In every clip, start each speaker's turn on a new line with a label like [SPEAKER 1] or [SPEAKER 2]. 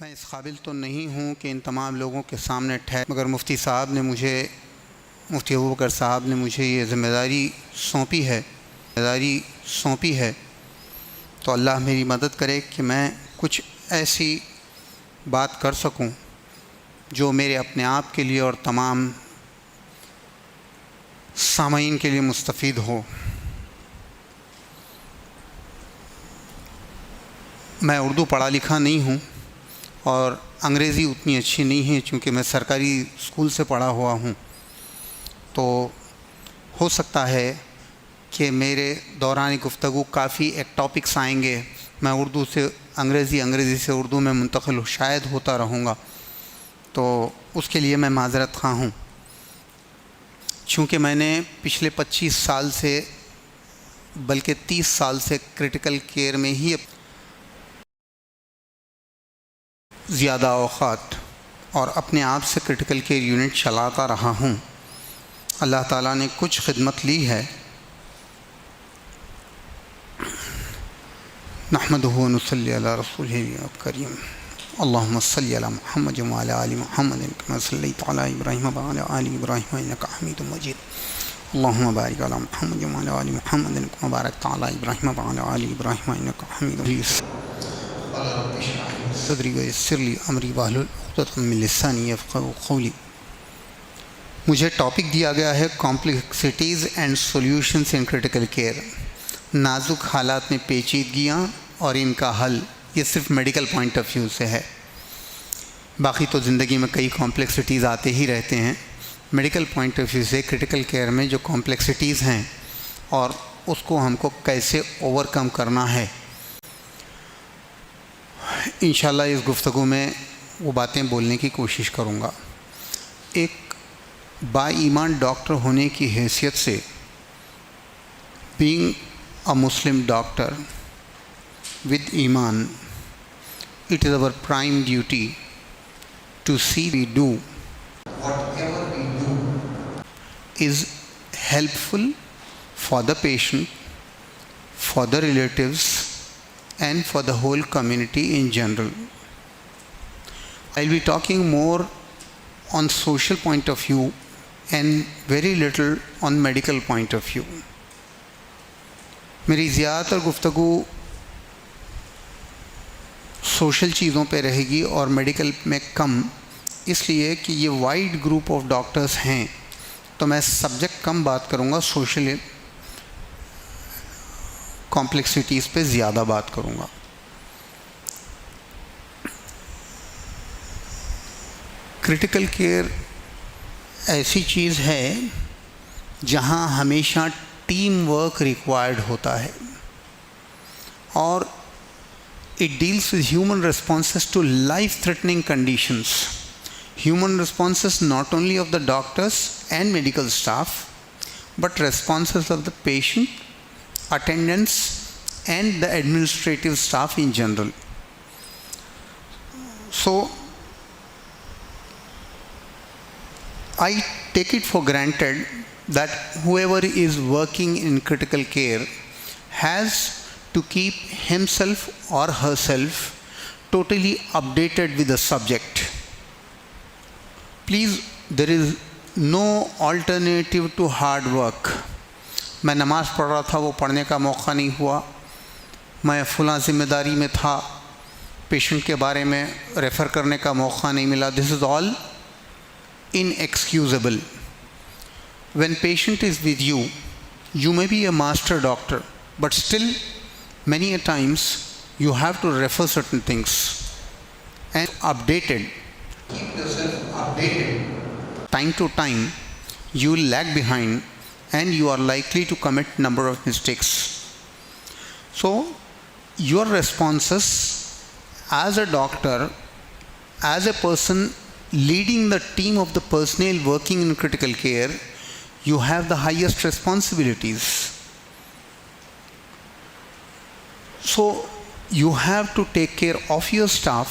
[SPEAKER 1] मैं इस काबिल तो नहीं हूँ कि इन तमाम लोगों के सामने ठहर, मगर मुफ्ती अबू बकर साहब ने मुझे ये ज़िम्मेदारी सौंपी है, तो अल्लाह मेरी मदद करे कि मैं कुछ ऐसी बात कर सकूं जो मेरे अपने आप के लिए और तमाम सामाईन के लिए मुस्तफ़ीद हो। मैं उर्दू पढ़ा लिखा नहीं हूँ और अंग्रेज़ी उतनी अच्छी नहीं है, चूँकि मैं सरकारी स्कूल से पढ़ा हुआ हूँ, तो हो सकता है कि मेरे दौरान गुफ्तगू काफ़ी टॉपिक्स आएंगे, मैं उर्दू से अंग्रेज़ी से उर्दू में मुंतक़िल शायद होता रहूँगा, तो उसके लिए मैं माज़रत ख़्वाह हूँ। चूँकि मैंने पिछले 25 साल से बल्कि 30 साल से क्रिटिकल केयर में ही ज़्यादा औक़ात और अपने आप से क्रिटिकल केयर यूनिट चलाता रहा हूँ। अल्लाह ताला ने कुछ खिदमत ली है। नहमदुहु व नुसल्ली अला रसूलिहिल करीम। अल्लाहुम्मा सल्लि अला मुहम्मद व अला आलि मुहम्मद कमा सल्लैता अला इब्राहीम व अला आलि इब्राहीम इन्नका हमीदुम मजीद। अल्लाहुम्मा बारिक अला मुहम्मद व अला आलि मुहम्मद कमा बारकता अला इब्राहीम व अला आलि इब्राहीम इन्नका हमीदुम मजीद। सदरी व यस्सिर ली अमरी वाहलुल उक़दतम मिन लिसानी यफ़क़हू क़ौली। मुझे टॉपिक दिया गया है complexities and solutions in critical care, नाजुक हालात में पेचीदगियाँ और इनका हल। ये सिर्फ मेडिकल पॉइंट ऑफ व्यू से है, बाकी तो ज़िंदगी में कई कॉम्प्लेक्सिटीज़ आते ही रहते हैं। मेडिकल पॉइंट ऑफ व्यू से क्रिटिकल केयर में जो कॉम्प्लेक्सिटीज़ हैं और उसको हमको कैसे ओवरकम करना है, इंशाल्लाह इस गुफ्तगू में वो बातें बोलने की कोशिश करूँगा। एक बाईमान डॉक्टर होने की हैसियत से, being a Muslim doctor with Iman, it is our prime duty to see we do whatever we do is helpful for the patient, for the relatives and for the whole community in general. I'll be talking more on social point of view and very little on medical point of view. मेरी ज़्यादातर गुफ्तगू social चीज़ों पे रहेगी और medical में कम, इसलिए कि ये वाइड ग्रुप ऑफ डॉक्टर्स हैं, तो मैं सब्जेक्ट कम बात करूँगा, सोशल कॉम्प्लेक्सिटीज़ पे ज़्यादा बात करूँगा। क्रिटिकल केयर ऐसी चीज़ है जहाँ हमेशा टीम वर्क रिक्वायर्ड होता है और it deals with human responses to life-threatening conditions. Human responses not only of the doctors and medical staff, but responses of the patient, attendants, and the administrative staff in general. So, I take it for granted that whoever is working in critical care has to keep himself or herself totally updated with the subject. Please, there is no alternative to hard work. मैं नमाज़ पढ़ रहा था, वो पढ़ने का मौका नहीं हुआ, मैं फ़लाँ ज़िम्मेदारी में था, पेशेंट के बारे में रेफ़र करने का मौका नहीं मिला. This is all inexcusable. When patient is with you, you may be a master doctor, but still many a times you have to refer certain things and updated. Keep yourself updated. Time to time you will lag behind and you are likely to commit number of mistakes. So your responses as a doctor, as a person leading the team of the personnel working in critical care, you have the highest responsibilities. So you have to take care of your staff,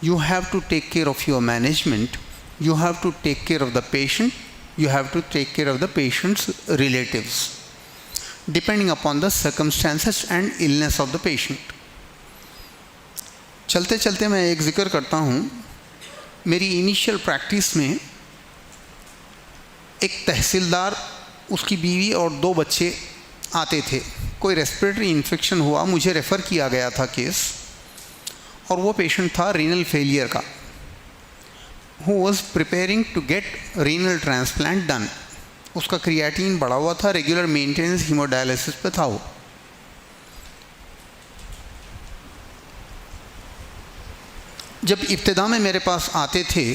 [SPEAKER 1] you have to take care of your management, you have to take care of the patient, you have to take care of the patient's relatives, depending upon the circumstances and illness of the patient. चलते चलते मैं एक जिक्र करता हूँ, मेरी initial practice में एक तहसीलदार, उसकी बीवी और 2 बच्चे आते थे. कोई रेस्पिरेटरी इन्फेक्शन हुआ, मुझे रेफ़र किया गया था केस, और वो पेशेंट था रीनल फेलियर का, who was preparing to get renal transplant done. उसका क्रिएटिन बढ़ा हुआ था, रेगुलर मेंटेनेंस हीमोडायलिसिस पे था वो. जब इब्तिदा में मेरे पास आते थे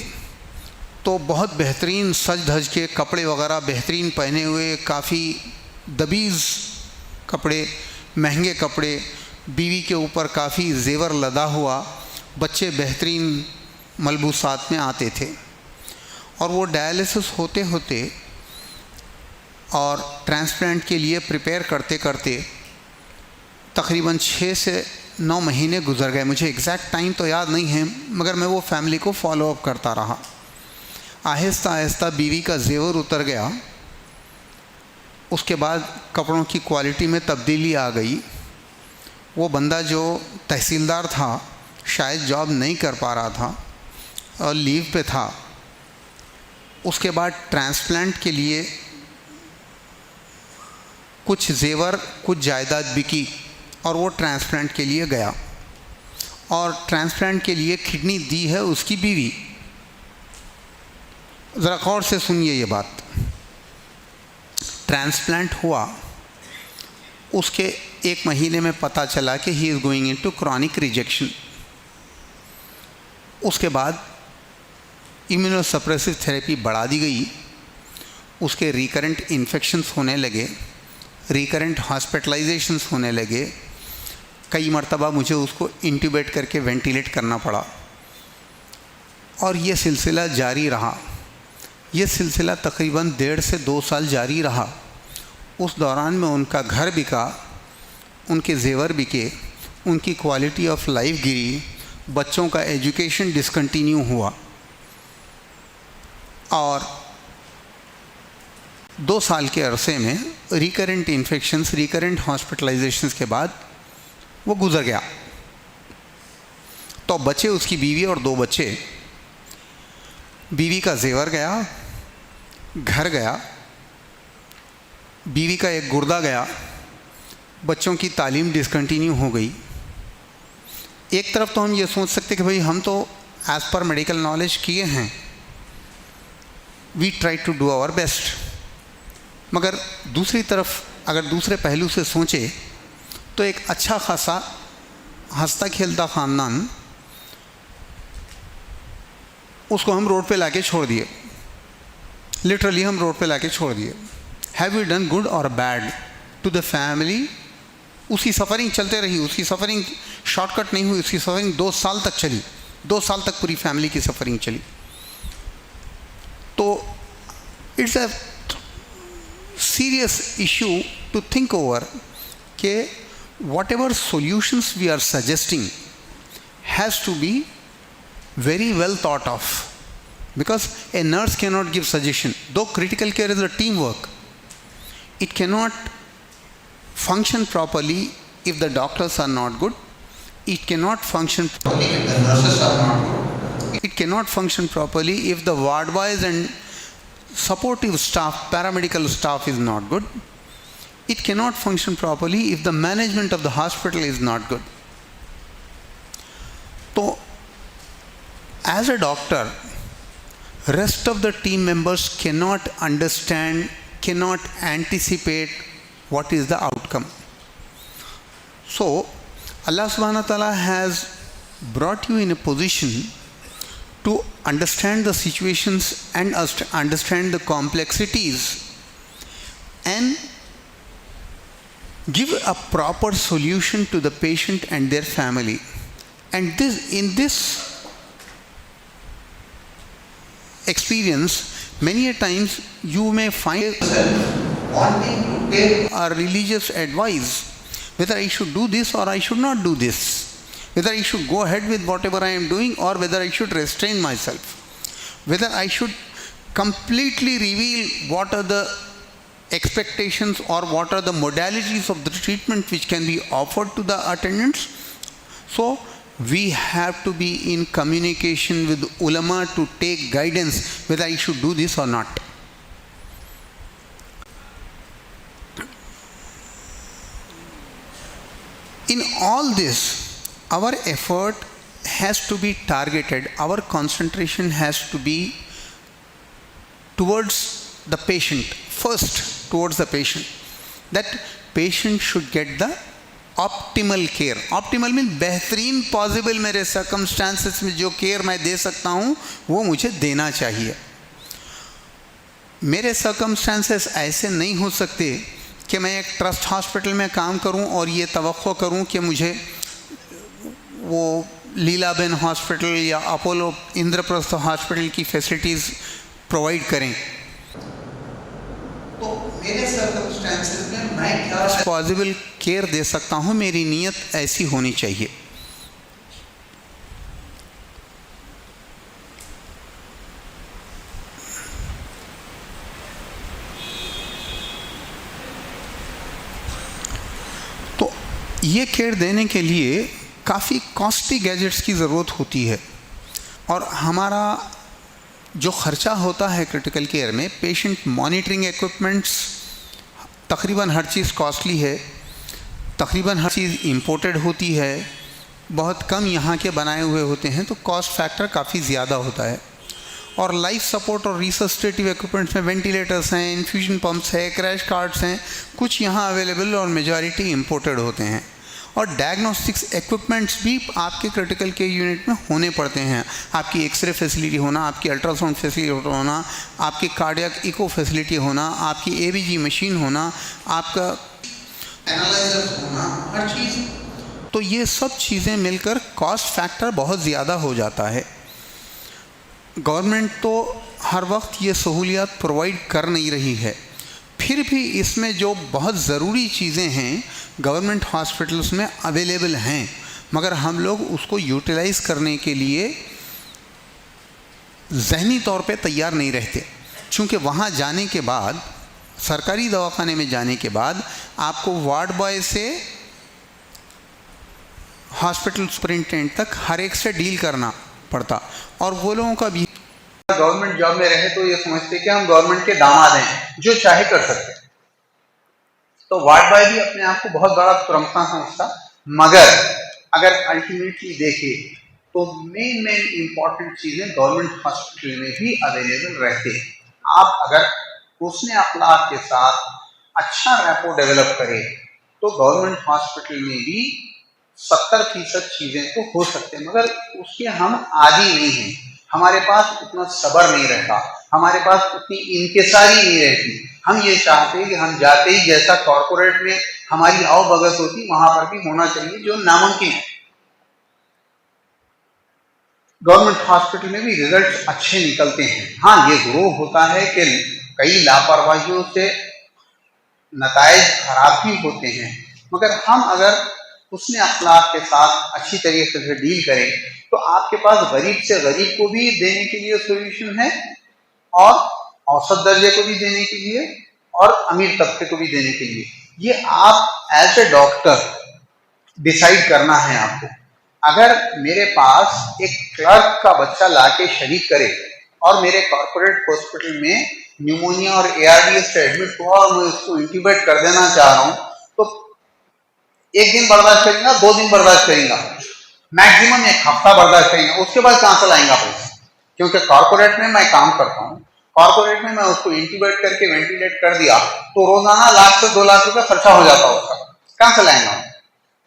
[SPEAKER 1] तो बहुत बेहतरीन सज धज के कपड़े वगैरह बेहतरीन पहने हुए, काफ़ी दबीज़ कपड़े, महंगे कपड़े, बीवी के ऊपर काफ़ी जेवर लदा हुआ, बच्चे बेहतरीन मलबूसात में आते थे. और वो डायलिसिस होते होते और ट्रांसप्लांट के लिए प्रिपेयर करते करते तकरीबन 6 से 9 महीने गुजर गए. मुझे एग्जैक्ट टाइम तो याद नहीं है, मगर मैं वो फैमिली को फॉलो अप करता रहा. आहिस्ता आहिस्ता बीवी का जेवर उतर गया, उसके बाद कपड़ों की क्वालिटी में तब्दीली आ गई. वो बंदा जो तहसीलदार था शायद जॉब नहीं कर पा रहा था और लीव पे था. उसके बाद ट्रांसप्लांट के लिए कुछ जेवर, कुछ जायदाद बिकी और वो ट्रांसप्लांट के लिए गया. और ट्रांसप्लांट के लिए किडनी दी है उसकी बीवी. ज़रा गौर से सुनिए ये बात. ट्रांसप्लांट हुआ, उसके 1 महीने में पता चला कि he is going into chronic rejection. उसके बाद इम्यूनोसप्रेसिव थेरेपी बढ़ा दी गई. उसके रिकरेंट इन्फेक्शंस होने लगे, रिकरेंट हॉस्पिटलाइजेशंस होने लगे. कई मरतबा मुझे उसको इंट्यूबेट करके वेंटिलेट करना पड़ा. और ये सिलसिला जारी रहा. ये सिलसिला तकरीबन 1.5 से 2 साल जारी रहा. उस दौरान में उनका घर बिका, उनके जेवर बिके, उनकी क्वालिटी ऑफ लाइफ गिरी, बच्चों का एजुकेशन डिसकंटिन्यू हुआ. और 2 साल के अरसे में रिकरेंट इन्फेक्शंस, रिकरेंट हॉस्पिटलाइजेशंस के बाद वो गुजर गया. तो बचे उसकी बीवी और 2 बच्चे. बीवी का जेवर गया, घर गया, बीवी का एक गुर्दा गया, बच्चों की तालीम डिसकंटिन्यू हो गई. एक तरफ तो हम ये सोच सकते कि भाई हम तो एज़ पर मेडिकल नॉलेज किए हैं, we try to do our best. मगर दूसरी तरफ अगर दूसरे पहलू से सोचे तो एक अच्छा खासा हंसता खेलता ख़ानदान, उसको हम रोड पे लाके छोड़ दिए. लिटरली हम रोड पे लाके छोड़ दिए. हैव यू डन गुड और बैड टू द फैमिली? उसकी सफ़रिंग चलते रही, उसकी सफ़रिंग शॉर्टकट नहीं हुई, उसकी सफ़रिंग 2 साल तक चली. 2 साल तक पूरी फैमिली की सफ़रिंग चली. तो it's a serious issue to think over कि whatever solutions we are suggesting has to be very well thought of, because a nurse cannot give suggestion. Though critical care is a teamwork, it cannot function properly if the doctors are not good. It cannot function properly if the nurses are not good. It cannot function properly if the ward boys and supportive staff, paramedical staff is not good. It cannot function properly if the management of the hospital is not good. So, as a doctor, rest of the team members cannot understand, cannot anticipate what is the outcome. So, Allah subhanahu wa ta'ala has brought you in a position to understand the situations and understand the complexities and give a proper solution to the patient and their family. And in this experience, many a times you may find yourself wanting to take a religious advice, whether I should do this or I should not do this, whether I should go ahead with whatever I am doing or whether I should restrain myself, whether I should completely reveal what are the expectations or what are the modalities of the treatment which can be offered to the attendants. So we have to be in communication with ulama to take guidance whether I should do this or not. In all this, our effort has to be targeted, our concentration has to be towards the patient, first towards the patient, that patient should get the optimal care. Optimal mean बेहतरीन possible मेरे circumstances में जो care मैं दे सकता हूँ वो मुझे देना चाहिए. मेरे सर्कमस्टांसेस ऐसे नहीं हो सकते कि मैं एक ट्रस्ट हॉस्पिटल में काम करूं और ये तवक्को करूं कि मुझे वो लीलाबेन हॉस्पिटल या अपोलो इंद्रप्रस्थ हॉस्पिटल की फैसिलिटीज़ प्रोवाइड करें. तो मेरे सर्कमस्टेंसेस में मैं क्या पॉसिबल केयर दे सकता हूं, मेरी नीयत ऐसी होनी चाहिए. तो ये केयर देने के लिए काफ़ी कॉस्टली गैजेट्स की ज़रूरत होती है और हमारा जो ख़र्चा होता है क्रिटिकल केयर में, पेशेंट मॉनिटरिंग इक्विपमेंट्स, तकरीबन हर चीज़ कॉस्टली है, तकरीबन हर चीज़ इंपोर्टेड होती है, बहुत कम यहाँ के बनाए हुए होते हैं, तो कॉस्ट फैक्टर काफ़ी ज़्यादा होता है. और लाइफ सपोर्ट और रिसस्टेटिव इक्विपमेंट्स में वेंटिलेटर्स हैं, इन्फ्यूजन पंप्स हैं, क्रैश कार्ड्स हैं, कुछ यहाँ अवेलेबल और मेजॉरिटी इंपोर्टेड होते हैं. और डायग्नोस्टिक्स इक्विपमेंट्स भी आपके क्रिटिकल केयर यूनिट में होने पड़ते हैं. आपकी एक्सरे फैसिलिटी होना, आपकी अल्ट्रासाउंड फैसिलिटी होना, आपकी कार्डियक इको फैसिलिटी होना, आपकी एबीजी मशीन होना, आपका एनालाइजर होना, हर चीज़. तो ये सब चीज़ें मिलकर कॉस्ट फैक्टर बहुत ज़्यादा हो जाता है. गवर्नमेंट तो हर वक्त ये सहूलियात प्रोवाइड कर नहीं रही है, फिर भी इसमें जो बहुत ज़रूरी चीज़ें हैं गवर्नमेंट हॉस्पिटल्स में अवेलेबल हैं, मगर हम लोग उसको यूटिलाइज़ करने के लिए ज़हनी तौर पे तैयार नहीं रहते. चूँकि वहाँ जाने के बाद, सरकारी दवाखाने में जाने के बाद आपको वार्ड बॉय से हॉस्पिटल सुपरिटेंडेंट तक हर एक से डील करना पड़ता. और वो लोगों का भी गवर्नमेंट जॉब में रहे तो ये समझते कि हम गवर्नमेंट के दामाद हैं, जो चाहे कर सकते हैं. तो वार्ड बॉय भी अपने आप को बहुत बड़ा प्रमुखता समझता. मगर अगर अल्टीमेटली देखें तो मेन इंपॉर्टेंट चीज़ें गवर्नमेंट हॉस्पिटल में भी अवेलेबल रहते हैं. आप अगर उसने अखलाक के साथ अच्छा रैपो डेवलप करे तो गवर्नमेंट हॉस्पिटल में भी 70% चीज़ें तो हो सकते हैं, मगर उसके हम आदी नहीं हैं. हमारे पास उतना सब्र नहीं रहता, हमारे पास उतनी इंकिसारी नहीं रहती. हम ये चाहते हैं कि हम जाते ही जैसा कॉरपोरेट में हमारी आओ भगत होती वहां पर भी होना चाहिए, जो नामुमकिन है. गवर्नमेंट हॉस्पिटल में भी रिजल्ट्स अच्छे निकलते हैं. हाँ, ये जरूर होता है कि कई लापरवाहियों से नताइज खराब भी होते हैं, मगर हम अगर उसने अखलाक के साथ अच्छी तरीके से डील करें तो आपके पास गरीब से गरीब को भी देने के लिए सोल्यूशन है और औसत दर्जे को भी देने के लिए और अमीर तबके को भी देने के लिए. ये आप एज ए डॉक्टर डिसाइड करना है आपको. अगर मेरे पास एक क्लर्क का बच्चा लाके शरीक करे और मेरे कॉर्पोरेट हॉस्पिटल में न्यूमोनिया और ARDS से एडमिट हुआ और मैं उसको इंट्यूबेट कर देना चाह रहा हूँ, तो 1 दिन बर्दाश्त करेंगे, 2 दिन बर्दाश्त करेंगे, मैक्सिमम 1 हफ्ता बर्दाश्त करेंगे, उसके बाद कहाँ से लाएंगे पैसे? क्योंकि कॉर्पोरेट में मैं काम करता हूँ, कॉर्पोरेट में मैं उसको इंट्यूबेट करके वेंटिलेट कर दिया तो रोजाना 1 लाख से 2 लाख रुपए खर्चा हो जाता है उसका, कहाँ से लाएंगे?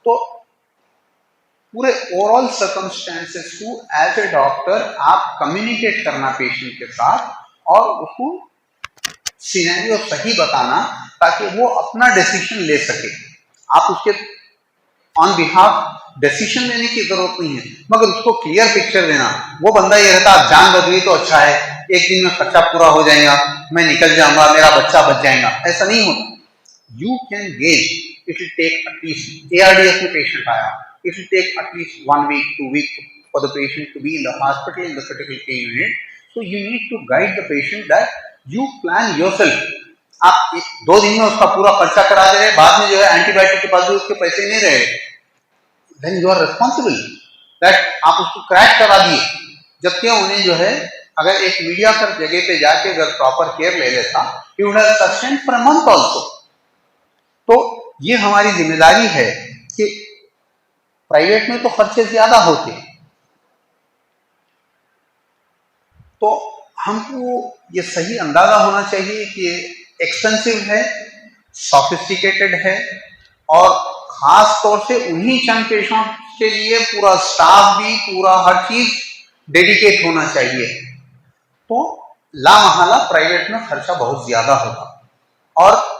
[SPEAKER 1] तो पूरे ओवरऑल सर्कमस्टेंसेस को एज ए डॉक्टर आप कम्युनिकेट करना पेशेंट के साथ और उसको सिनेरियो सही बताना ताकि वो अपना डिसीजन ले सके. आप उसके ऑन बिहाफ डिसीजन लेने की जरूरत नहीं है, मगर उसको क्लियर पिक्चर देना. वो बंदा ये रहता है जान बच तो अच्छा है, 1 दिन में खर्चा पूरा हो जाएगा, मैं निकल जाऊंगा, मेरा बच्चा बच जाएगा. ऐसा नहीं होता. You can gauge, it will take at least. ARDS में पेशेंट आया,
[SPEAKER 2] it will take at least 1 week, 2 weeks for the patient to be in the hospital in the critical care unit. So you need to guide the patient that you plan yourself. आप 2 दिन में उसका पूरा खर्चा करा दे रहे, बाद में जो है एंटीबायोटिक के पास भी उसके पैसे नहीं रहे, then you are responsible that आप उसको क्रैश करा दिए। जबकि उन्हें जो है अगर एक मीडिया पर जगह पे जाके अगर प्रॉपर केयर ले लेता, he would have sustained for a month also। तो ये हमारी जिम्मेदारी है कि प्राइवेट में तो खर्चे ज्यादा होते, तो हमको ये सही अंदाजा होना चाहिए कि एक्सपेंसिव है, सॉफिस्टिकेटेड है, और खास तौर से उन्हीं चंद पेशेंट के लिए पूरा स्टाफ भी, पूरा हर चीज डेडिकेट होना चाहिए। तो लामहला प्राइवेट में खर्चा बहुत ज्यादा होगा, और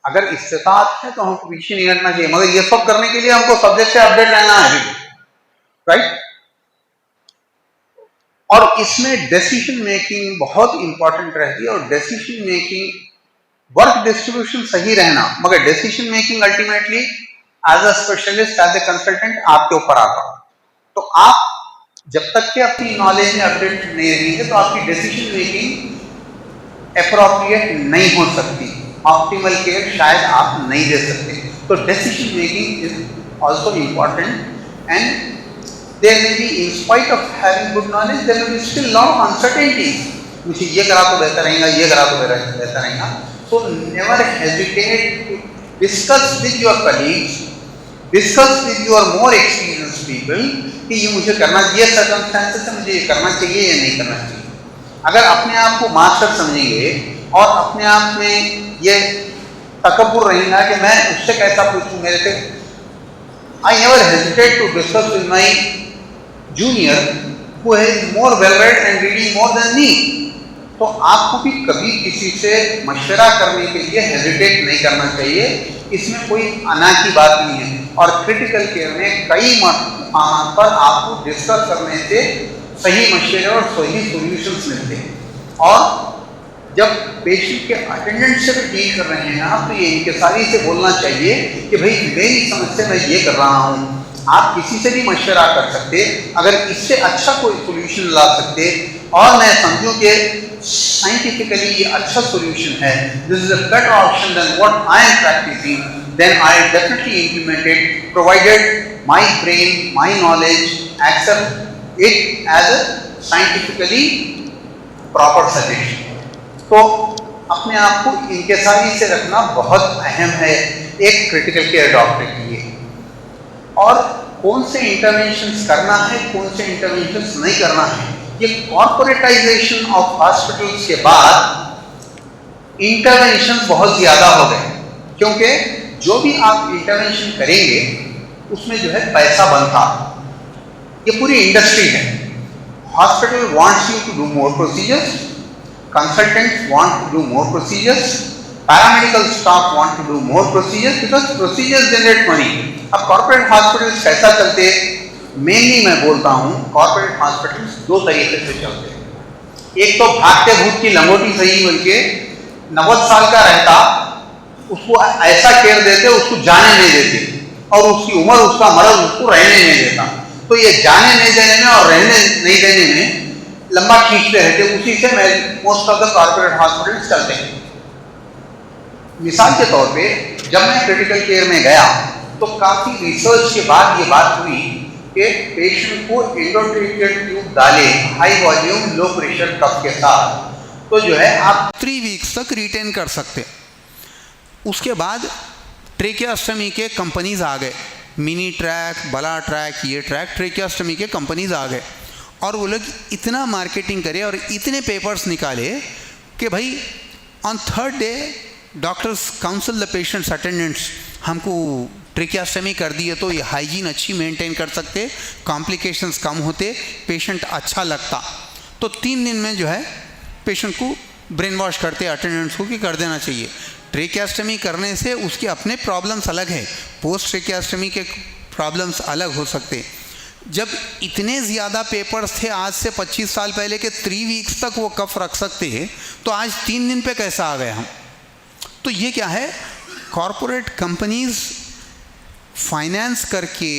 [SPEAKER 2] अगर इस्तेताअत है तो हमको पीछे नहीं हटना चाहिए, मगर ये सब करने के लिए हमको सब्जेक्ट से अपडेट रहना है, राइट। और इसमें डिसीजन मेकिंग बहुत इंपॉर्टेंट रहती है, और डिसीजन मेकिंग, वर्क डिस्ट्रीब्यूशन सही रहना, मगर decision making ultimately as a specialist, as a consultant आपके ऊपर आता। तो आप जब तक कि अपनी नॉलेज में अपडेट नहीं रही है तो आपकी डिसीजन मेकिंग अप्रोप्रिएट नहीं हो सकती, ऑप्टिमल केयर शायद आप नहीं दे सकते। तो decision making is also important, and there may be, in spite of having good knowledge, there may be still lot of uncertainties। मुझे ये करा तो बेहतर रहेगा, ये करा तो बेहतर रहेगा। So never hesitate to discuss with your colleagues, discuss with your more experienced people कि ये मुझे करना, ये circumstances है, मुझे ये करना चाहिए या नहीं करना चाहिए। अगर अपने आप को मास्टर समझेंगे और अपने आप में ये तकब्बुर रहेगा कि मैं उससे कैसा पूछूं, मेरे से, I never hesitate to discuss with my junior who is more well-read and reading more than me। तो आपको भी कभी किसी से मशवरा करने के लिए हेजिटेट नहीं करना चाहिए, इसमें कोई अना की बात नहीं है। और क्रिटिकल केयर में कई मकाम पर आपको डिस्कस करने से सही मशवरे और सही सॉल्यूशंस मिलते हैं। और जब पेशेंट के अटेंडेंट से भी डील कर रहे हैं आप, तो ये इंकिसारी से बोलना चाहिए कि भाई मेरी समस्या मैं ये कर रहा हूँ, आप किसी से भी मशवरा कर सकते, अगर इससे अच्छा कोई सोल्यूशन ला सकते और मैं समझूं कि साइंटिफिकली ये अच्छा सोल्यूशन है, this is a better option than what I am practising, then I definitely implement it, provided my brain, my knowledge accept it as a scientifically proper suggestion. तो अपने आप को इंकिसारी से रखना बहुत अहम है एक क्रिटिकल केयर डॉक्टर के लिए। और कौन से इंटरवेंशंस करना है, कौन से इंटरवेंशंस नहीं करना है, ये कॉर्पोरेटाइजेशन ऑफ हॉस्पिटल्स के बाद इंटरवेंशंस बहुत ज्यादा हो गए, क्योंकि जो भी आप इंटरवेंशन करेंगे उसमें जो है पैसा बनता, ये पूरी इंडस्ट्री है। Hospital wants you to do more procedures, consultants want to do more procedures, paramedical staff want to do more procedures because procedures generate money। अब कॉर्पोरेट हॉस्पिटल्स कैसा चलते, मेनली मैं बोलता हूँ कॉर्पोरेट हॉस्पिटल्स दो तरीके से चलते हैं। एक तो भागते भूत की लंगोटी सही बन के 90 साल का रहता, उसको ऐसा केयर देते, उसको जाने नहीं देते, और उसकी उम्र, उसका मर्ज उसको रहने नहीं देता। तो ये जाने नहीं देने में और रहने नहीं देने में लंबा खींचते रहते, उसी से most of the corporate hospitals चलते हैं। मिसाल के तौर पे जब मैं क्रिटिकल केयर में गया तो काफी रिसर्च के बाद ये बात हुई कि पेशेंट को एंडोट्रेकियल ट्यूब डाले हाई वॉल्यूम लो प्रेशर कफ के साथ, तो जो है आप
[SPEAKER 1] 3 वीक्स तक रिटेन कर सकते। उसके बाद ट्रेकियास्टमी के कंपनीज आ गए, मिनी ट्रैक, बला ट्रैक, ये ट्रैक, ट्रेकियास्टमी के कंपनीज आ गए, और वो लोग इतना मार्केटिंग करे और इतने पेपर्स निकाले कि भाई on 3rd day doctors council the patients attendants, हमको ट्रेकियास्टमी कर दिए तो ये हाइजीन अच्छी मेंटेन कर सकते, कॉम्प्लिकेशंस कम होते, पेशेंट अच्छा लगता। तो 3 दिन में जो है पेशेंट को ब्रेन वॉश करते अटेंडेंट्स को कि कर देना चाहिए। ट्रेकियास्टमी करने से उसके अपने प्रॉब्लम्स अलग है, पोस्ट ट्रेकियास्टमी के प्रॉब्लम्स अलग हो सकते। जब इतने ज़्यादा पेपर्स थे आज से 25 साल पहले के 3 वीक्स तक वो कफ रख सकते हैं, तो आज 3 दिन पे कैसा आ गए हम। तो ये क्या है, कॉरपोरेट कंपनीज फाइनेंस करके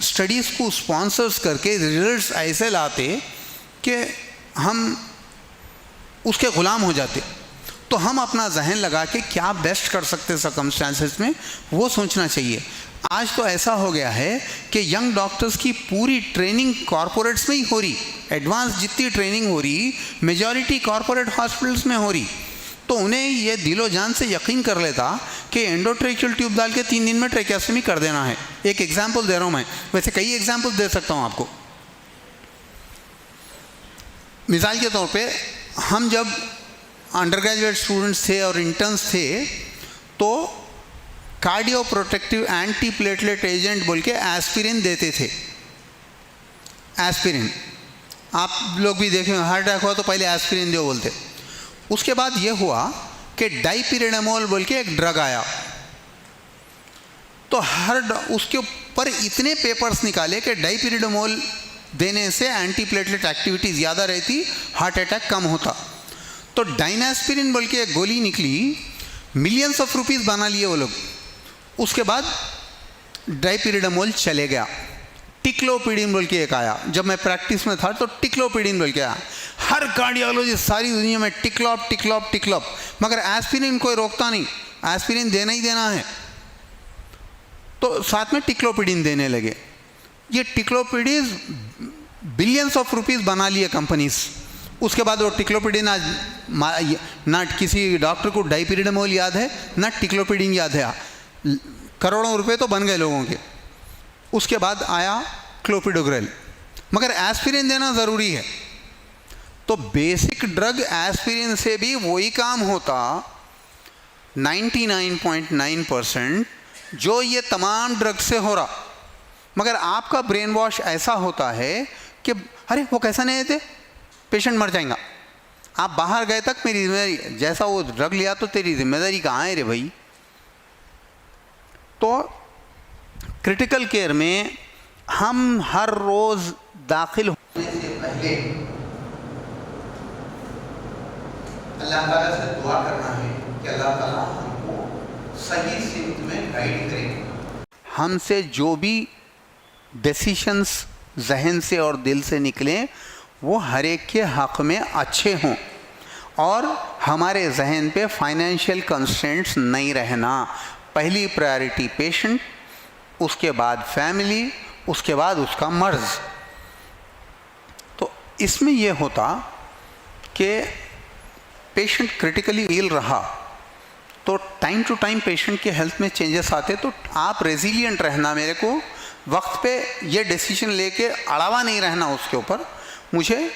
[SPEAKER 1] स्टडीज़ को स्पॉन्सर्स करके रिजल्ट्स ऐसे लाते कि हम उसके ग़ुलाम हो जाते। तो हम अपना जहन लगा के क्या बेस्ट कर सकते सर्कमस्टांसेस में, वो सोचना चाहिए। आज तो ऐसा हो गया है कि यंग डॉक्टर्स की पूरी ट्रेनिंग कॉरपोरेट्स में ही हो रही, एडवांस जितनी ट्रेनिंग हो रही मेजॉरिटी कॉरपोरेट हॉस्पिटल्स में हो रही। तो उन्हें ये दिलो जान से यकीन कर लेता कि एंडोट्रेकियल ट्यूब डाल के 3 दिन में ट्रेकेस्टमी कर देना है। एक एग्जाम्पल दे रहा हूँ मैं, वैसे कई एग्जाम्पल दे सकता हूँ आपको। मिसाल के तौर पे हम जब अंडर ग्रेजुएट स्टूडेंट्स थे और इंटर्न्स थे तो cardio protective anti platelet agent बोल के एस्पिरिन देते थे। एस्पिरिन आप लोग भी देखें, हार्ट अटैक हुआ तो पहले एस्पिरिन दो बोलते। उसके बाद ये हुआ कि डाइपिरिडामोल बोल के एक ड्रग आया, तो उसके ऊपर इतने पेपर्स निकाले कि डाइपिरिडामोल देने से एंटी प्लेटलेट एक्टिविटी ज़्यादा रहती, हार्ट अटैक कम होता। तो डाइनास्पिरिन बोल के एक गोली निकली, मिलियंस ऑफ रुपीज़ बना लिए वो लोग। उसके बाद डाइपिरिडामोल चले गया। टिक्लोपिडिन बोल के एक आया, जब मैं प्रैक्टिस में था तो टिक्लोपिडिन बोल के आया। हर कार्डियोलॉजिस्ट सारी दुनिया में टिक्लॉप टिक्लॉप टिक्लॉप, मगर एस्पिरिन कोई रोकता नहीं, एस्पिरिन देना ही देना है। तो साथ में टिक्लोपिडिन देने लगे। ये टिक्लोपिडिन बिलियंस ऑफ रुपीज़ बना लिए कंपनीज। उसके बाद वो टिक्लोपिडिन आज ना किसी डॉक्टर को डाइपिरिडामोल याद है ना टिक्लोपिडिन याद है, करोड़ों रुपए तो बन गए लोगों के। उसके बाद आया क्लोपिडोग्रेल, मगर एस्पिरिन देना ज़रूरी है। तो बेसिक ड्रग एस्पिरिन से भी वही काम होता 99.9% जो ये तमाम ड्रग से हो रहा। मगर आपका ब्रेन वॉश ऐसा होता है कि अरे वो कैसा नहीं थे, पेशेंट मर जाएगा। आप बाहर गए तक मेरी जिम्मेदारी, जैसा वो ड्रग लिया तो तेरी जिम्मेदारी कहाँ है रे भाई। तो क्रिटिकल केयर में हम हर रोज़ दाखिल होने से पहले अल्लाह ताला से दुआ करना है कि अल्लाह ताला हमको सही सिमत में गाइड करे। हमसे जो भी डिसीशंस जहन से और दिल से निकले वो हर एक के हक़ में अच्छे हों और हमारे जहन पे फाइनेंशियल कंस्ट्रेंट्स नहीं रहना। पहली प्रायोरिटी पेशेंट, उसके बाद फैमिली, उसके बाद उसका मर्ज़। तो इसमें यह होता कि पेशेंट क्रिटिकली इल रहा तो टाइम टू टाइम पेशेंट के हेल्थ में चेंजेस आते, तो आप रेजिलिएंट रहना, मेरे को वक्त पे ये डिसीजन लेके अड़ावा नहीं रहना उसके ऊपर। मुझे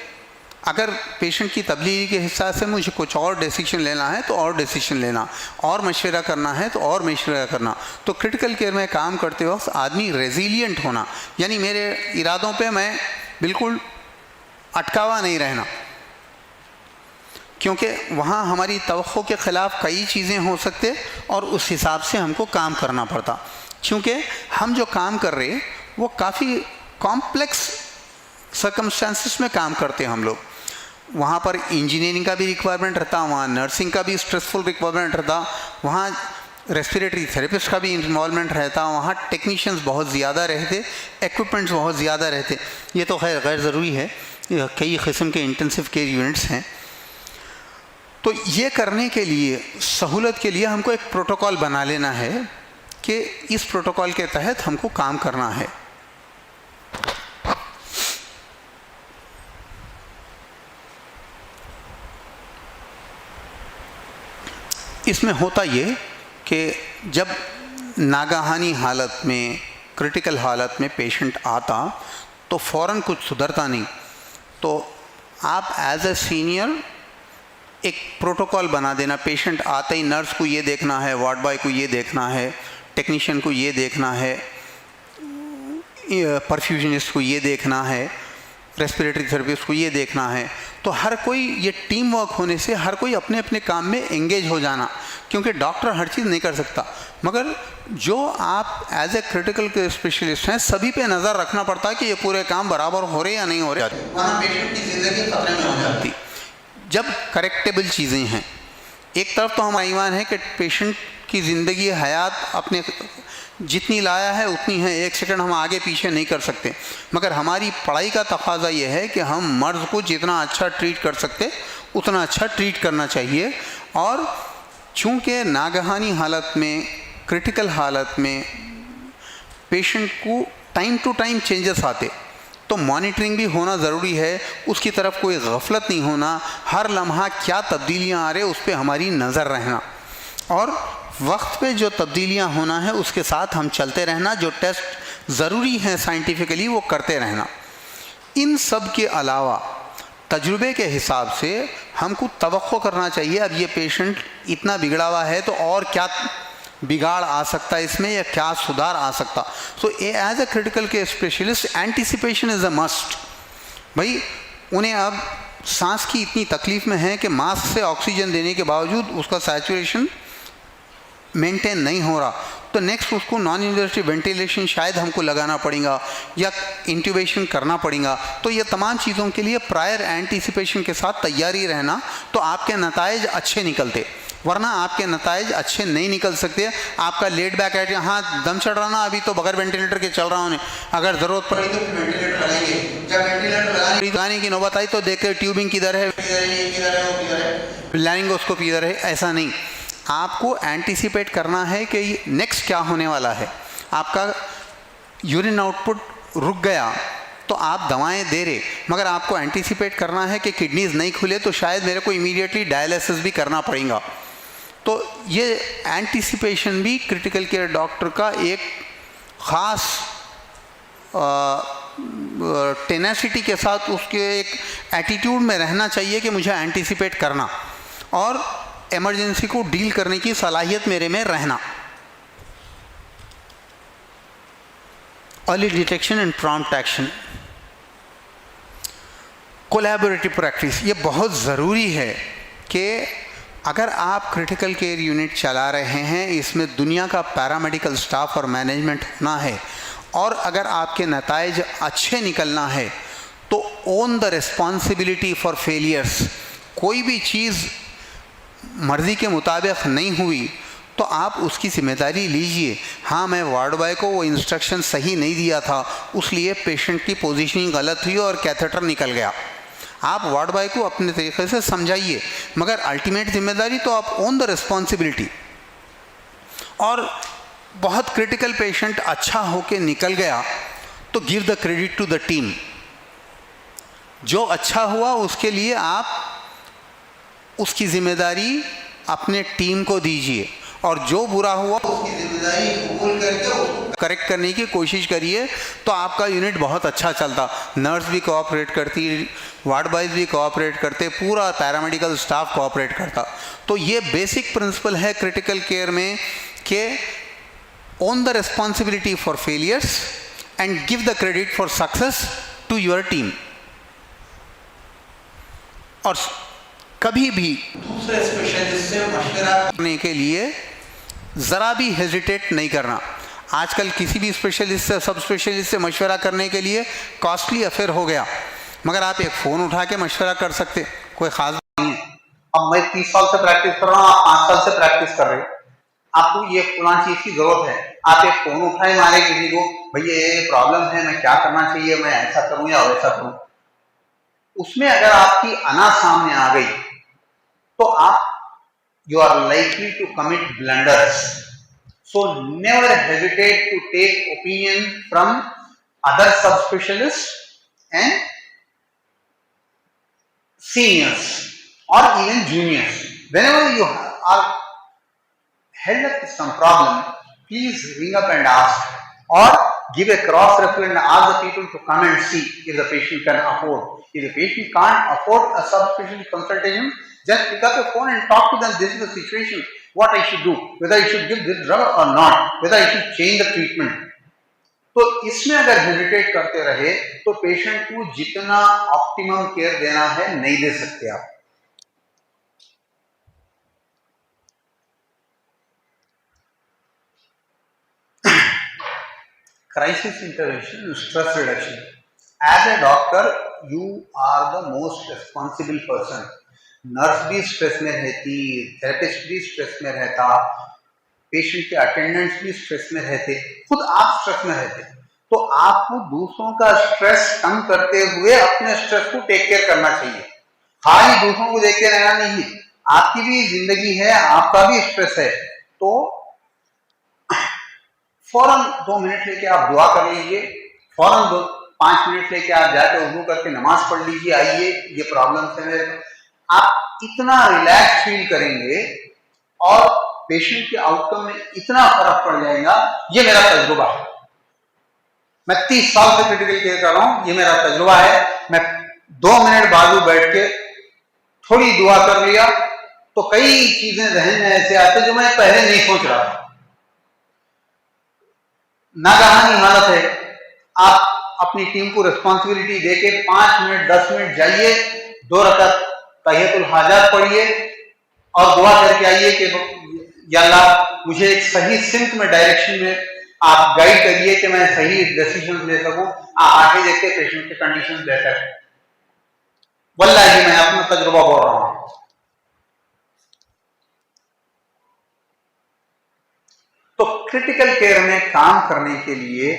[SPEAKER 1] अगर पेशेंट की तबलीगी के हिसाब से मुझे कुछ और डिसीजन लेना है तो और डिसीजन लेना, और मशवरा करना है तो और मशवरा करना। तो क्रिटिकल केयर में काम करते वक्त आदमी रेजिलिएंट होना, यानी मेरे इरादों पे मैं बिल्कुल अटकावा नहीं रहना, क्योंकि वहाँ हमारी तवक्को के ख़िलाफ़ कई चीज़ें हो सकते और उस हिसाब से हमको काम करना पड़ता। क्योंकि हम जो काम कर रहे वो काफ़ी कॉम्प्लेक्स सर्कमस्टांसिस में काम करते हैं हम लोग। वहाँ पर इंजीनियरिंग का भी रिक्वायरमेंट रहता, वहाँ नर्सिंग का भी स्ट्रेसफुल रिक्वायरमेंट रहता, वहाँ रेस्पिरेटरी थेरेपिस्ट का भी इन्वॉल्वमेंट रहता, वहाँ टेक्नीशियंस बहुत ज़्यादा रहते, इक्विपमेंट्स बहुत ज़्यादा रहते। ये तो खैर गैर ज़रूरी है, कई किस्म के इंटेंसिव केयर यूनिट्स हैं। तो ये करने के लिए, सहूलत के लिए हमको एक प्रोटोकॉल बना लेना है कि इस प्रोटोकॉल के तहत हमको काम करना है। इसमें होता ये कि जब नागाहानी हालत में, क्रिटिकल हालत में पेशेंट आता तो फ़ौरन कुछ सुधरता नहीं, तो आप एज ए सीनियर एक प्रोटोकॉल बना देना। पेशेंट आते ही नर्स को ये देखना है, वार्ड बॉय को ये देखना है, टेक्नीशियन को ये देखना है, परफ्यूजनिस्ट को ये देखना है, रेस्पिरेटरी थेरेपिस्ट को ये देखना है। तो हर कोई, ये टीम वर्क होने से हर कोई अपने अपने काम में एंगेज हो जाना, क्योंकि डॉक्टर हर चीज़ नहीं कर सकता, मगर जो आप as a critical care specialist हैं सभी पे नज़र रखना पड़ता है कि ये पूरे काम बराबर हो रहे या नहीं हो रहे। वहाँ पेशेंट की ज़िंदगी खतरे में हो जाती। जब करेक्टेबल चीज़ें हैं, एक तरफ तो हमारा ईमान है कि पेशेंट की ज़िंदगी हयात अपने जितनी लाया है उतनी है, 1 सेकंड हम आगे पीछे नहीं कर सकते। मगर हमारी पढ़ाई का तकाजा ये है कि हम मर्ज़ को जितना अच्छा ट्रीट कर सकते उतना अच्छा ट्रीट करना चाहिए। और चूँकि नागहानी हालत में, क्रिटिकल हालत में पेशेंट को टाइम टू टाइम चेंजेस आते, तो मॉनिटरिंग भी होना ज़रूरी है। उसकी तरफ कोई गफलत नहीं होना, हर लम्हा क्या तब्दीलियाँ आ रही उस पर हमारी नज़र रहना, और वक्त पे जो तब्दीलियाँ होना है उसके साथ हम चलते रहना। जो टेस्ट ज़रूरी हैं साइंटिफिकली वो करते रहना। इन सब के अलावा तजुर्बे के हिसाब से हमको तवक्को करना चाहिए, अब ये पेशेंट इतना बिगड़ा हुआ है तो और क्या बिगाड़ आ सकता है इसमें, या क्या सुधार आ सकता। So as a critical care specialist anticipation is a must. भाई उन्हें अब सांस की इतनी तकलीफ़ में है कि मास्क से ऑक्सीजन देने के बावजूद उसका सैचुरेशन मेंटेन नहीं हो रहा, तो नेक्स्ट उसको नॉन इन्वेसिव वेंटिलेशन शायद हमको लगाना पड़ेगा या इंट्यूबेशन करना पड़ेगा। तो ये तमाम चीज़ों के लिए प्रायर एंटीसिपेशन के साथ तैयारी रहना, तो आपके नताइज अच्छे निकलते, वरना आपके नताइज अच्छे नहीं निकल सकते। आपका लेट बैक एट, हाँ दम चढ़ रहा ना, अभी तो बगैर वेंटिलेटर के चल रहा हूँ, अगर ज़रूरत पड़ी तो वेंटिलेटर लगाएंगे। जब वेंटिलेटर लगाने की नौबत आई तो देखते ट्यूबिंग किधर है, लैरिंगोस्कोप किधर है। ऐसा नहीं, आपको एंटीसिपेट करना है कि नेक्स्ट क्या होने वाला है। आपका यूरिन आउटपुट रुक गया तो आप दवाएं दे रहे, मगर आपको एंटीसिपेट करना है कि किडनीज नहीं खुले तो शायद मेरे को इमीडिएटली डायलिसिस भी करना पड़ेगा। तो ये एंटीसिपेशन भी क्रिटिकल केयर डॉक्टर का एक ख़ास टेनेसिटी के साथ उसके एक एटीट्यूड में रहना चाहिए कि मुझे एंटीसिपेट करना और इमरजेंसी को डील करने की सलाहियत मेरे में रहना। Early detection and prompt action, collaborative practice, ये बहुत ज़रूरी है कि अगर आप क्रिटिकल केयर यूनिट चला रहे हैं, इसमें दुनिया का पैरामेडिकल स्टाफ और मैनेजमेंट होना है, और अगर आपके नताइज अच्छे निकलना है तो own the responsibility for failures. कोई भी चीज़ मर्ज़ी के मुताबिक नहीं हुई तो आप उसकी जिम्मेदारी लीजिए। हाँ, मैं वार्ड बॉय को वो इंस्ट्रक्शन सही नहीं दिया था, उसलिए पेशेंट की पोजीशनिंग गलत हुई और कैथेटर निकल गया। आप वार्ड बॉय को अपने तरीके से समझाइए, मगर अल्टीमेट जिम्मेदारी तो आप ओन द रिस्पॉन्सिबिलिटी। और बहुत क्रिटिकल पेशेंट अच्छा होके निकल गया तो give the credit to the team. जो अच्छा हुआ उसके लिए आप उसकी जिम्मेदारी अपने टीम को दीजिए, और जो बुरा हुआ उसकी जिम्मेदारी कबूल करके उसको करेक्ट करने की कोशिश करिए, तो आपका यूनिट बहुत अच्छा चलता। नर्स भी कोऑपरेट करती, वार्ड बॉयज़ भी कोऑपरेट करते, पूरा पैरामेडिकल स्टाफ कोऑपरेट करता। तो ये बेसिक प्रिंसिपल है क्रिटिकल केयर में कि own the responsibility for failures and give the credit for success to your team. और कभी भी दूसरे स्पेशलिस्ट से मशवरा करने के लिए ज़रा भी हेजिटेट नहीं करना। आजकल किसी भी स्पेशलिस्ट से, सब स्पेशलिस्ट से मशवरा करने के लिए कॉस्टली अफेयर हो गया, मगर आप एक फ़ोन उठा के मशवरा कर सकते, कोई ख़ास नहीं है।
[SPEAKER 2] अब मैं 30 साल से प्रैक्टिस कर रहा हूँ, आप 5 साल से प्रैक्टिस कर रहे हो, आपको ये फलां चीज़ की ज़रूरत है, आप एक फ़ोन उठाए मारे किसी को, भैया ये प्रॉब्लम है, मैं क्या करना चाहिए, मैं ऐसा करूँ या वैसा करूँ। उसमें अगर आपकी अना सामने आ गई तो आप you are likely to commit blunders. So never hesitate to take opinion from other subspecialists and seniors or even juniors. Whenever you are held up with some problem, please ring up and ask, or give a cross reference and ask the people to come and see if the patient can afford. If the patient can't afford a subspecialty consultation, just pick up a phone and talk to them. This is the situation, what I should do, whether I should give this drug or not, whether I should change the treatment. तो इसमें अगर hesitate करते रहे तो patient को जितना optimum care देना है नहीं दे सकते आप। Crisis intervention and stress reduction. As a doctor, you are the most responsible person. Nurse भी स्ट्रेस में रहती, थेरेपिस्ट भी स्ट्रेस में रहता, पेशेंट के अटेंडेंट्स भी स्ट्रेस में रहते, खुद आप स्ट्रेस में रहते, तो आपको दूसरों का स्ट्रेस कम करते हुए अपने स्ट्रेस को टेक केयर करना चाहिए। खाली दूसरों को देखते रहना नहीं है, आपकी भी जिंदगी है, आपका भी स्ट्रेस है। तो फौरन 2 मिनट लेके आप दुआ कर लीजिए, फौरन 5 मिनट लेके आप जाके वुज़ू करके नमाज पढ़ लीजिए, आइए ये प्रॉब्लम है मेरे को। आप इतना रिलैक्स फील करेंगे और पेशेंट के आउटकम में इतना फर्क पड़ जाएगा। ये मेरा तजुर्बा है, मैं 30 साल से क्रिटिकल केयर कर रहा हूं, ये मेरा तजुर्बा है। मैं 2 मिनट बाजू बैठ के थोड़ी दुआ कर लिया तो कई चीजें जहन में ऐसे आते जो मैं पहले नहीं सोच रहा था। नागहानी हालत है, आप अपनी टीम को रिस्पॉन्सिबिलिटी देके 5 मिनट 10 मिनट जाइए, 2 रकात तहियतुल हाजात पढ़िए और दुआ करके आइए कि या अल्लाह मुझे एक सही सिमत में, डायरेक्शन में आप गाइड करिए कि मैं सही डिसीजन ले सकूं। आप आगे देखते पेशेंट के कंडीशन बेहतर है। वल्लाही मैं अपना तजुर्बा बोल रहा हूं। तो क्रिटिकल केयर में काम करने के लिए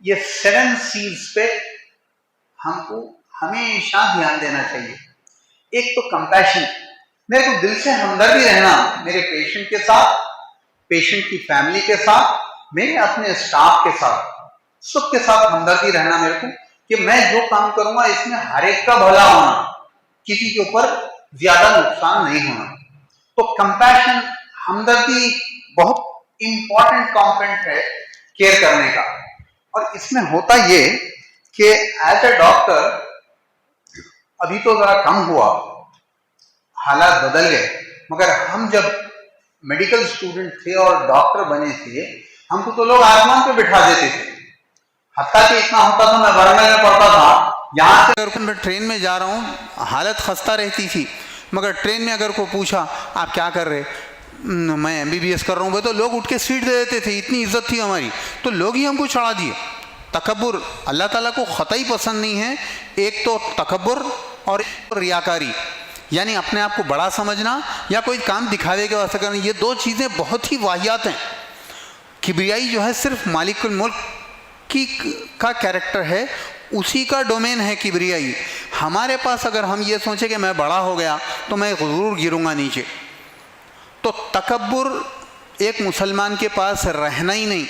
[SPEAKER 2] ये 7 C's पे हमको हमेशा ध्यान देना चाहिए। एक तो कंपैशन, मेरे को दिल से हमदर्दी रहना मेरे पेशेंट के साथ, पेशेंट की फैमिली के साथ, मेरे अपने स्टाफ के साथ, सबके साथ हमदर्दी रहना मेरे को कि मैं जो काम करूंगा इसमें हर एक का भला होना, किसी के ऊपर ज्यादा नुकसान नहीं होना। तो कंपैशन, हमदर्दी बहुत इंपॉर्टेंट कंपोनेंट है केयर करने का। और इसमें होता ये कि एज ए डॉक्टर अभी तो जरा कम हुआ, हालात बदल गए, मगर हम जब मेडिकल स्टूडेंट थे और डॉक्टर बने थे, हमको तो लोग आसमान पे बिठा देते थे। हत्ता कि इतना होता था, मैं बरगल में पढ़ता था, यहाँ से
[SPEAKER 1] अगर मैं ट्रेन में जा रहा हूँ, हालत खस्ता रहती थी, मगर ट्रेन में अगर को पूछा आप क्या कर रहे, मैं MBBS कर रहा हूँ, तो लोग उठ के सीट दे देते थे, इतनी इज्जत थी हमारी। तो लोग ही हमको चढ़ा दिए। तकब्बुर अल्लाह ताला को ख़तई पसंद नहीं है। एक तो तकब्बुर और रियाकारी, यानी अपने आप को बड़ा समझना या कोई काम दिखावे के वास्ते करना, ये 2 चीज़ें बहुत ही वाहियात हैं। किबरियाई जो है सिर्फ मालिकुल मुल्क की का कैरेक्टर है, उसी का डोमेन है किबरियाई। हमारे पास अगर हम ये सोचें कि मैं बड़ा हो गया तो मैं ज़रूर गिरूंगा नीचे, तो तकब्बुर एक मुसलमान के पास रहना ही नहीं।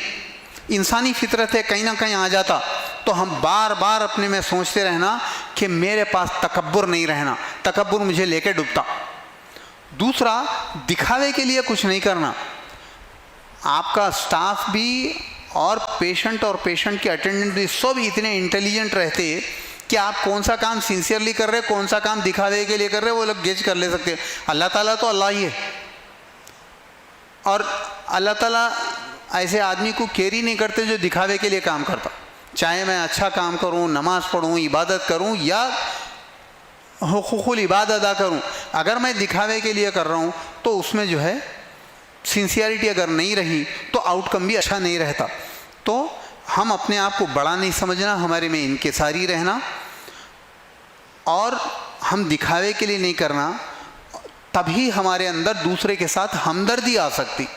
[SPEAKER 1] इंसानी फितरत है, कहीं ना कहीं आ जाता तो हम बार बार अपने में सोचते रहना कि मेरे पास तकब्बुर नहीं रहना, तकब्बुर मुझे लेके डूबता। दूसरा, दिखावे के लिए कुछ नहीं करना। आपका स्टाफ भी और पेशेंट के अटेंडेंट भी सब इतने इंटेलिजेंट रहते कि आप कौन सा काम सिंसियरली कर रहे, कौन सा काम दिखावे के लिए कर रहे, वो लोग गेज कर ले सकते। अल्लाह ताला तो अल्लाह ही है, और अल्लाह ताला ऐसे आदमी को केयर ही नहीं करते जो दिखावे के लिए काम करता। चाहे मैं अच्छा काम करूं, नमाज पढ़ूं, इबादत करूं या हुकूकुल इबादत अदा करूं, अगर मैं दिखावे के लिए कर रहा हूं तो उसमें जो है सिंसियरिटी अगर नहीं रही तो आउटकम भी अच्छा नहीं रहता। तो हम अपने आप को बड़ा नहीं समझना, हमारे में इनकिसारी रहना, और हम दिखावे के लिए नहीं करना, तभी हमारे अंदर दूसरे के साथ हमदर्दी आ सकती।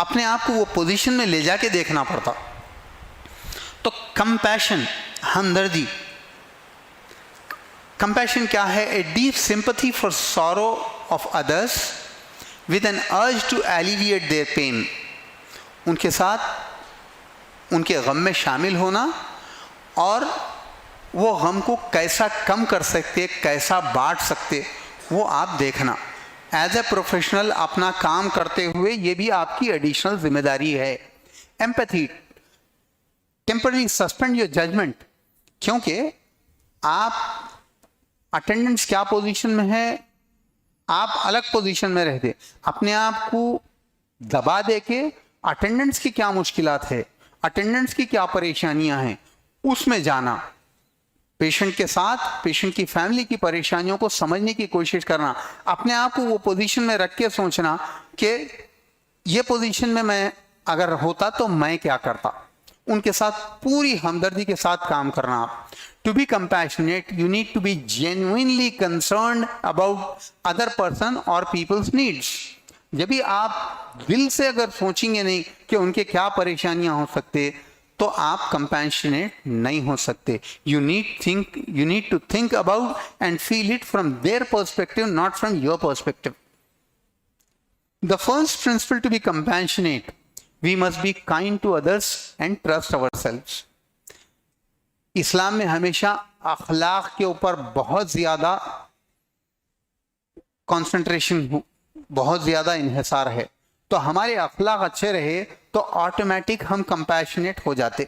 [SPEAKER 1] अपने आप को वो पोजीशन में ले जाके देखना पड़ता। तो कंपैशन, हमदर्दी। कंपैशन क्या है? A deep sympathy for sorrow of others with an urge to alleviate their pain. उनके साथ उनके गम में शामिल होना और वो गम को कैसा कम कर सकते, कैसा बांट सकते, वो आप देखना। एज ए प्रोफेशनल अपना काम करते हुए ये भी आपकी एडिशनल जिम्मेदारी है। Empathy, temporary suspend your judgement, क्योंकि आप अटेंडेंस क्या पोजीशन में है, आप अलग पोजीशन में रहते, अपने आप को दबा दे के अटेंडेंस की क्या मुश्किलात है, अटेंडेंस की क्या परेशानियां हैं, उसमें जाना, पेशेंट के साथ पेशेंट की फैमिली की परेशानियों को समझने की कोशिश करना, अपने आप को वो पोजीशन में रख के सोचना कि ये पोजीशन में मैं अगर होता तो मैं क्या करता। उनके साथ पूरी हमदर्दी के साथ काम करना। To be compassionate you need to be genuinely concerned about other person और पीपल्स नीड्स। जब भी आप दिल से अगर सोचेंगे नहीं कि उनके क्या परेशानियां हो सकते, तो आप कंपैशनेट नहीं हो सकते. You need to think about and feel it from their perspective, not from your perspective. The first principle to be compassionate, we must be kind to others and trust ourselves. इस्लाम में हमेशा अखलाक के ऊपर बहुत ज्यादा कंसंट्रेशन, बहुत ज्यादा इन्हिसार है. तो हमारे अखलाक अच्छे रहे तो ऑटोमेटिक हम कंपैशनेट हो जाते.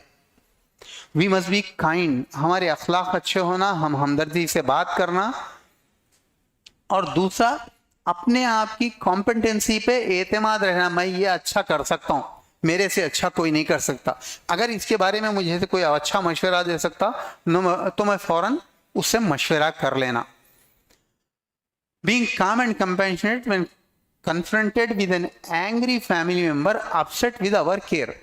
[SPEAKER 1] वी मस्ट बी काइंड, हमारे अखलाक अच्छे होना, हम हमदर्दी से बात करना. और दूसरा, अपने आप की कॉम्पिटेंसी पे एतमाद रहना. मैं ये अच्छा कर सकता हूं, मेरे से अच्छा कोई नहीं कर सकता. अगर इसके बारे में मुझे से कोई अच्छा मशवरा दे सकता तो मैं फौरन उससे मशवरा कर लेना. Being calm and compassionate when confronted with an angry family member upset with our care.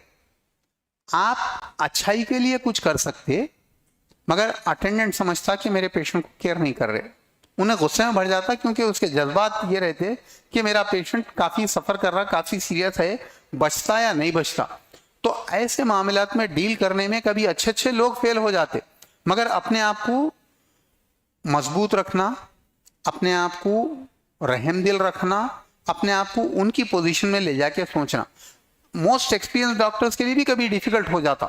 [SPEAKER 1] आप अच्छाई के लिए कुछ कर सकते, मगर अटेंडेंट समझता कि मेरे पेशेंट को केयर नहीं कर रहे, उन्हें गुस्से में भर जाता क्योंकि उसके जज्बात ये रहते कि मेरा पेशेंट काफ़ी सफ़र कर रहा, काफ़ी सीरियस है, बचता या नहीं बचता. तो ऐसे मामलात में डील करने में कभी अच्छे अच्छे लोग फेल हो जाते. मगर अपने आप को मजबूत रखना, अपने आप को रहमदिल रखना, अपने आप को उनकी पोजीशन में ले जाके सोचना. मोस्ट एक्सपीरियंस डॉक्टर्स के लिए भी कभी डिफिकल्ट हो जाता,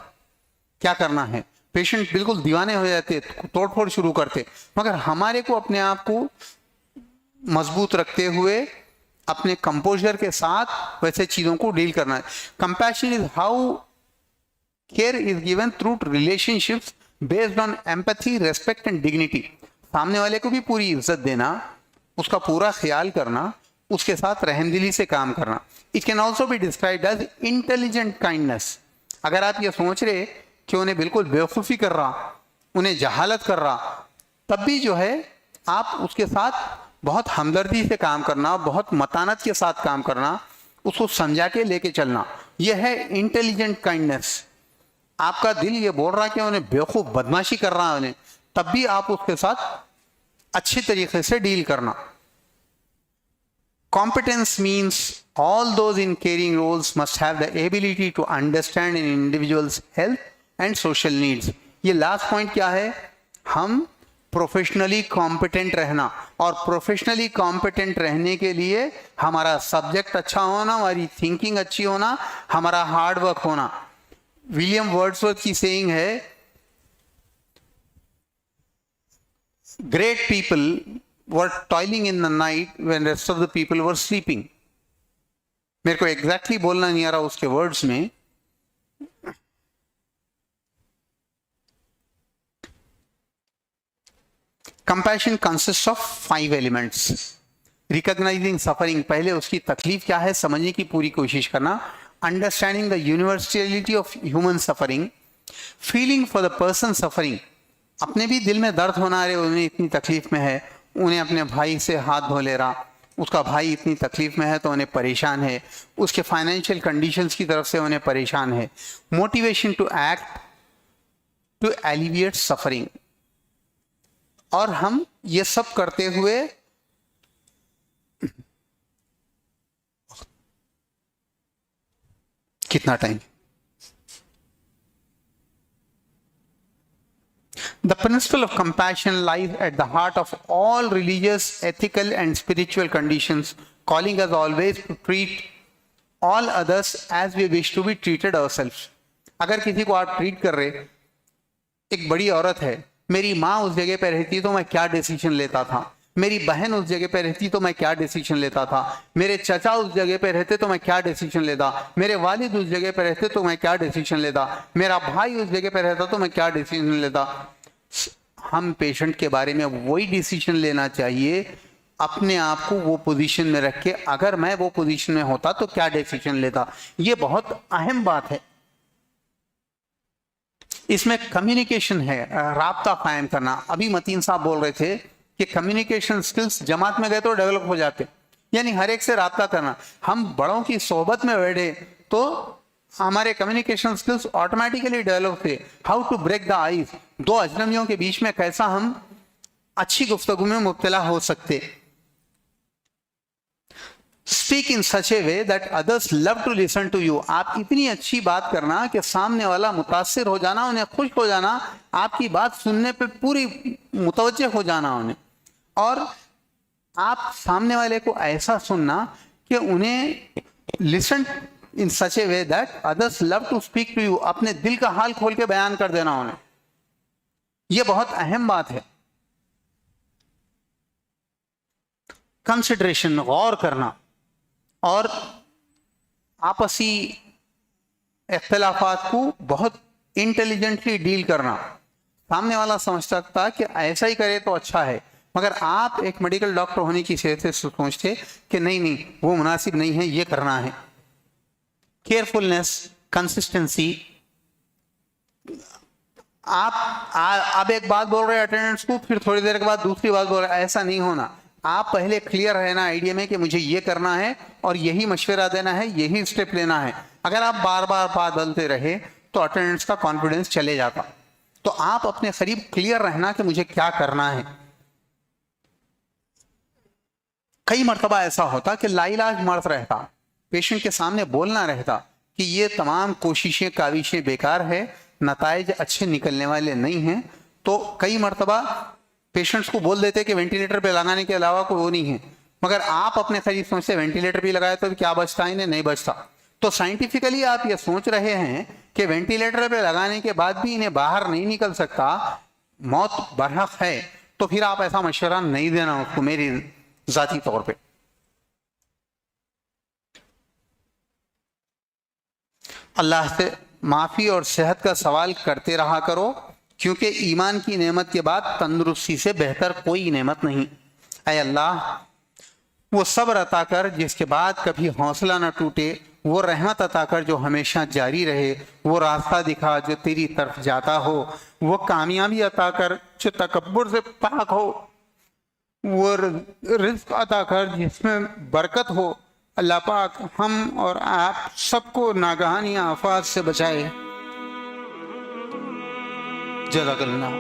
[SPEAKER 1] क्या करना है. पेशेंट बिल्कुल दीवाने हो जाते, तोड़फोड़ शुरू करते. मगर हमारे को अपने आप को मजबूत रखते हुए अपने कंपोजर के साथ वैसे चीजों को डील करना है. Compassion is how care is given through relationships based on empathy, respect and dignity. सामने वाले को भी पूरी इज्जत देना, उसका पूरा ख्याल करना, उसके साथ रहमदिली से काम करना. It can also be described as intelligent kindness. अगर आप ये सोच रहे कि उन्हें बिल्कुल बेवकूफ़ी कर रहा, उन्हें जहालत कर रहा, तब भी जो है आप उसके साथ बहुत हमदर्दी से काम करना, बहुत मतानत के साथ काम करना, उसको समझा के लेके चलना, यह है इंटेलिजेंट काइंडनेस. आपका दिल ये बोल रहा है कि उन्हें बेवकूफ़ बदमाशी कर रहा है उन्हें, तब भी आप उसके साथ अच्छे तरीके से डील करना. Competence means all those in caring roles must have the ability to understand an individual's health and social needs. ये लास्ट पॉइंट क्या है, हम प्रोफेशनली कॉम्पिटेंट रहना. और प्रोफेशनली कॉम्पिटेंट रहने के लिए हमारा सब्जेक्ट अच्छा होना, हमारी थिंकिंग अच्छी होना, हमारा हार्ड वर्क होना. विलियम वर्ड्सवर्थ की सेइंग है, great people were toiling in the night when rest of the people were sleeping. मेरे को एग्जैक्टली बोलना नहीं आ रहा उसके वर्ड्स में. Compassion consist of 5 elements. Recognising suffering, पहले उसकी तकलीफ क्या है समझने की पूरी कोशिश करना. Understanding the universality of human suffering. Feeling for the person suffering, अपने भी दिल में दर्द होना, अरे उन्हें इतनी तकलीफ में है, उन्हें अपने भाई से हाथ धो ले रहा, उसका भाई इतनी तकलीफ में है तो उन्हें परेशान है, उसके फाइनेंशियल कंडीशंस की तरफ से उन्हें परेशान है. Motivation to act to alleviate suffering. और हम ये सब करते हुए कितना time. The principle of compassion lies at the heart of all religious, ethical and spiritual conditions, calling us always to treat all others as we wish to be treated ourselves. अगर किसी को आप ट्रीट कर रहे, एक बड़ी औरत है, मेरी माँ उस जगह पे रहती तो मैं क्या डिसीजन लेता था, मेरी बहन उस जगह पे रहती तो मैं क्या डिसीजन लेता था, मेरे चचा उस जगह पे रहते तो मैं क्या डिसीजन लेता, मेरे वालिद उस जगह पे रहते तो मैं क्या डिसीजन लेता, मेरा भाई उस जगह पे रहता तो मैं क्या डिसीजन लेता. हम पेशेंट के बारे में वही डिसीजन लेना चाहिए, अपने आप को वो पोजीशन में रख के, अगर मैं वो पोजीशन में होता तो क्या डिसीजन लेता. ये बहुत अहम बात है. इसमें कम्युनिकेशन है, राब्ता कायम करना. अभी मतीन साहब बोल रहे थे कि कम्युनिकेशन स्किल्स जमात में गए तो डेवलप हो जाते, यानी हर एक से राब्ता करना. हम बड़ों की सोहबत में बैठे तो हमारे कम्युनिकेशन स्किल्स ऑटोमेटिकली डेवलप थे. How to break the ice, दो अजनबियों के बीच में कैसा हम अच्छी गुफ्तगू में मुब्तला हो सकते. Speak in such a way that others love to listen to you. आप इतनी अच्छी बात करना कि सामने वाला मुतासिर हो जाना, उन्हें खुश हो जाना, आपकी बात सुनने पे पूरी मुतवज्जे हो जाना उन्हें। और आप सामने वाले को ऐसा सुनना कि उन्हें listen in such a way that others love to speak to you, अपने दिल का हाल खोल के बयान कर देना उन्हें। यह बहुत अहम बात है। कंसिडरेशन, गौर करना, और आपसी इख्तिलाफात को बहुत इंटेलिजेंटली डील करना। सामने वाला समझ सकता कि ऐसा ही करे तो अच्छा है, मगर आप एक मेडिकल डॉक्टर होने की हैसियत से सोचते कि नहीं नहीं वो मुनासिब नहीं है, ये करना है। Carefulness, consistency. आप एक बात बोल रहे हैं अटेंडेंट्स को, फिर थोड़ी देर के बाद दूसरी बात बोल रहे हैं, ऐसा नहीं होना। आप पहले क्लियर रहना आइडिया में कि मुझे ये करना है और यही मशवरा देना है, यही स्टेप लेना है। अगर आप बार बार बात बदलते रहे तो अटेंडेंट्स का कॉन्फिडेंस चले जाता। तो आप अपने करीब क्लियर रहना कि मुझे क्या करना है। कई मरतबा ऐसा होता कि लाइलाज मर्ज रहता, पेशेंट के सामने बोलना रहता कि ये तमाम कोशिशें काविशें बेकार है, नताइज अच्छे निकलने वाले नहीं हैं। तो कई मरतबा पेशेंट्स को बोल देते कि वेंटिलेटर पे लगाने के अलावा कोई वो नहीं है, मगर आप अपने करीब सोचते वेंटिलेटर भी लगाए तो क्या बचता है, इन्हें नहीं बचता। तो साइंटिफिकली आप ये सोच रहे हैं कि वेंटिलेटर पे लगाने के बाद भी इन्हें बाहर नहीं निकल सकता, मौत बरहक है, तो फिर आप ऐसा मशवरा नहीं देना उसको, मेरी जाती तौर पे। अल्लाह से माफी और सेहत का सवाल करते रहा करो, क्योंकि ईमान की नेमत के बाद तंदुरुस्ती से बेहतर कोई नेमत नहीं। ऐ अल्लाह, वो सब्र अता कर जिसके बाद कभी हौसला न टूटे, वो रहमत अता कर जो हमेशा जारी रहे, वो रास्ता दिखा जो तेरी तरफ जाता हो, वो कामयाबी अता कर जो तकब्बुर से पाक हो, वो रिज़्क़ अता कर जिसमें बरकत हो। अल्लाह पाक हम और आप सबको नागहानी आफात से बचाए। जज़ाकल्लाह।